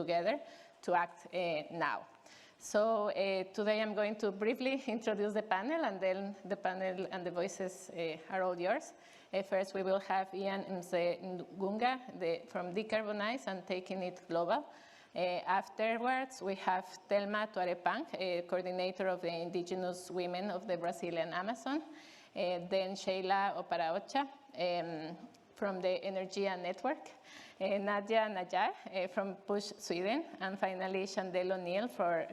together to act now. So today I'm going to briefly introduce the panel, and then the panel and the voices are all yours. First, we will have Mzee Ngunga from Decarbonized and Taking It Global. Afterwards, we have Thelma Tuarepang, coordinator of the Indigenous Women of the Brazilian Amazon. Then Sheila Oparaocha from the Energia Network. Nadia Najar from Push Sweden, and finally Chandel O'Neill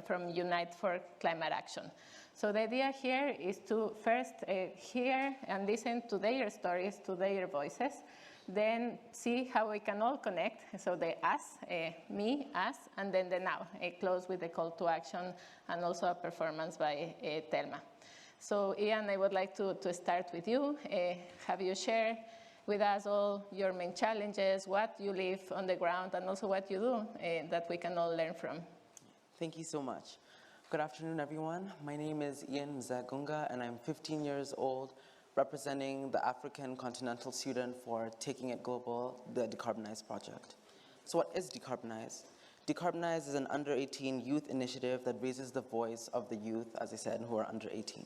from Unite for Climate Action. So the idea here is to first hear and listen to their stories, to their voices, then see how we can all connect, so the us, me, us, and then the now, close with the call to action and also a performance by Thelma. So Ian, I would like to start with you. Have you share with us all your main challenges, what you live on the ground, and also what you do that we can all learn from. Thank you so much. Good afternoon, everyone. My name is Mzee Ngunga, and I'm 15 years old, representing the African continental student for Taking It Global, the Decarbonized project. So what is Decarbonized? Decarbonized is an under 18 youth initiative that raises the voice of the youth, as I said, who are under 18.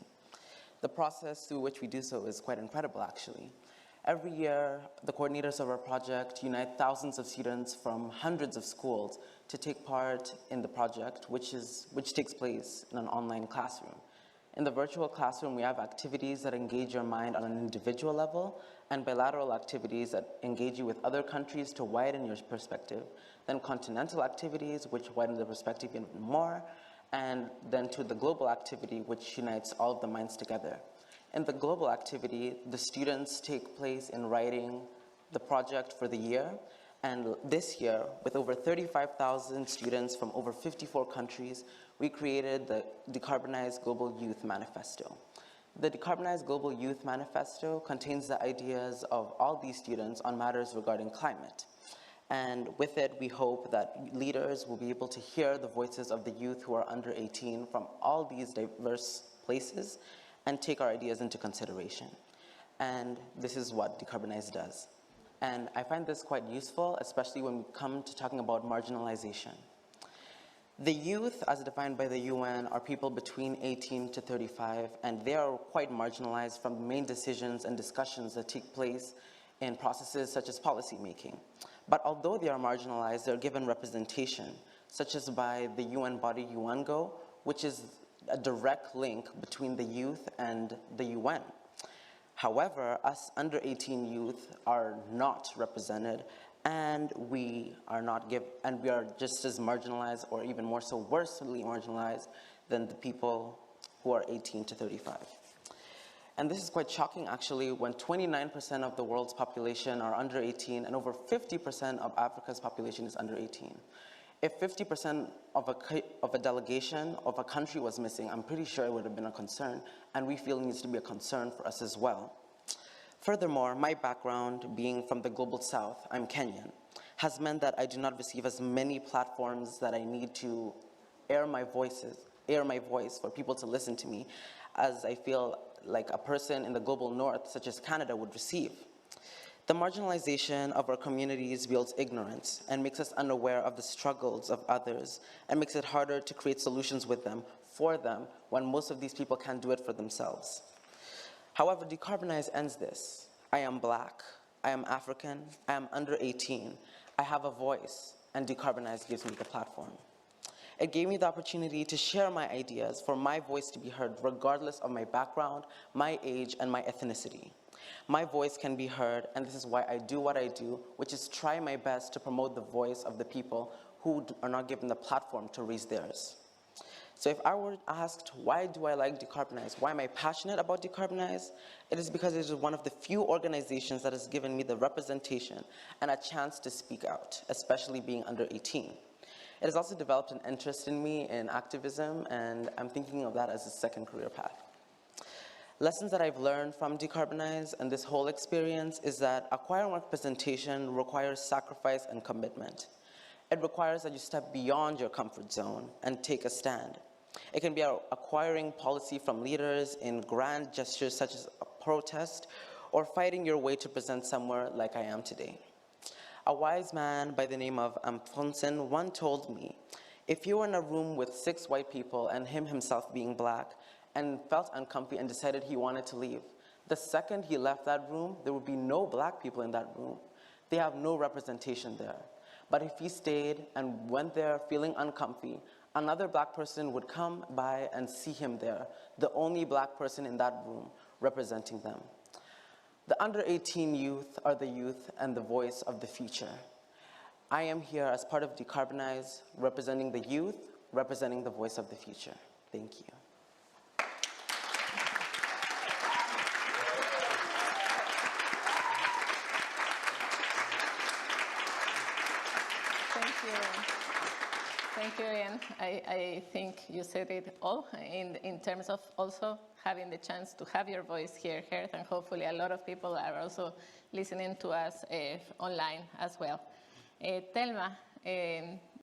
The process through which we do so is quite incredible, actually. Every year, the coordinators of our project unite thousands of students from hundreds of schools to take part in the project, which takes place in an online classroom. In the virtual classroom, we have activities that engage your mind on an individual level and bilateral activities that engage you with other countries to widen your perspective, then continental activities, which widen the perspective even more, and then to the global activity, which unites all of the minds together. In the global activity, the students take place in writing the project for the year, and this year, with over 35,000 students from over 54 countries, we created the Decarbonized Global Youth Manifesto. The Decarbonized Global Youth Manifesto contains the ideas of all these students on matters regarding climate. And with it, we hope that leaders will be able to hear the voices of the youth who are under 18 from all these diverse places and take our ideas into consideration. And this is what Decarbonized does. And I find this quite useful, especially when we come to talking about marginalization. The youth, as defined by the UN, are people between 18 to 35, and they are quite marginalized from the main decisions and discussions that take place in processes such as policymaking. But although they are marginalized, they're given representation, such as by the UN body UNGO, which is a direct link between the youth and the UN. However, us under 18 youth are not represented, and we are just as marginalized, or even more so worsely marginalized, than the people who are 18 to 35. And this is quite shocking, actually, when 29% of the world's population are under 18 and over 50% of Africa's population is under 18. If 50% of a delegation of a country was missing, I'm pretty sure it would have been a concern, and we feel it needs to be a concern for us as well. Furthermore, my background, being from the global south, I'm Kenyan, has meant that I do not receive as many platforms that I need to air my voice for people to listen to me, as I feel like a person in the global north, such as Canada, would receive. The marginalization of our communities builds ignorance and makes us unaware of the struggles of others, and makes it harder to create solutions with them, for them, when most of these people can't do it for themselves. However, Decarbonized ends this. I am Black, I am African, I am under 18, I have a voice, and Decarbonized gives me the platform. It gave me the opportunity to share my ideas, for my voice to be heard regardless of my background, my age, and my ethnicity. My voice can be heard, and this is why I do what I do, which is try my best to promote the voice of the people who are not given the platform to raise theirs. So if I were asked, why do I like Decarbonized? Why am I passionate about Decarbonized? It is because it is one of the few organizations that has given me the representation and a chance to speak out, especially being under 18. It has also developed an interest in me in activism, and I'm thinking of that as a second career path. Lessons that I've learned from Decarbonized and this whole experience is that acquiring representation requires sacrifice and commitment. It requires that you step beyond your comfort zone and take a stand. It can be acquiring policy from leaders in grand gestures such as a protest, or fighting your way to present somewhere like I am today. A wise man by the name of Amfonsen once told me, if you were in a room with 6 white people and him himself being black and felt uncomfy and decided he wanted to leave, the second he left that room, there would be no black people in that room. They have no representation there. But if he stayed and went there feeling uncomfy, another black person would come by and see him there, the only black person in that room representing them. The under 18 youth are the youth and the voice of the future. I am here as part of Decarbonized, representing the youth, representing the voice of the future. Thank you. Thank you, Ian. I think you said it all in terms of also having the chance to have your voice here heard, and hopefully a lot of people are also listening to us online as well. Thelma,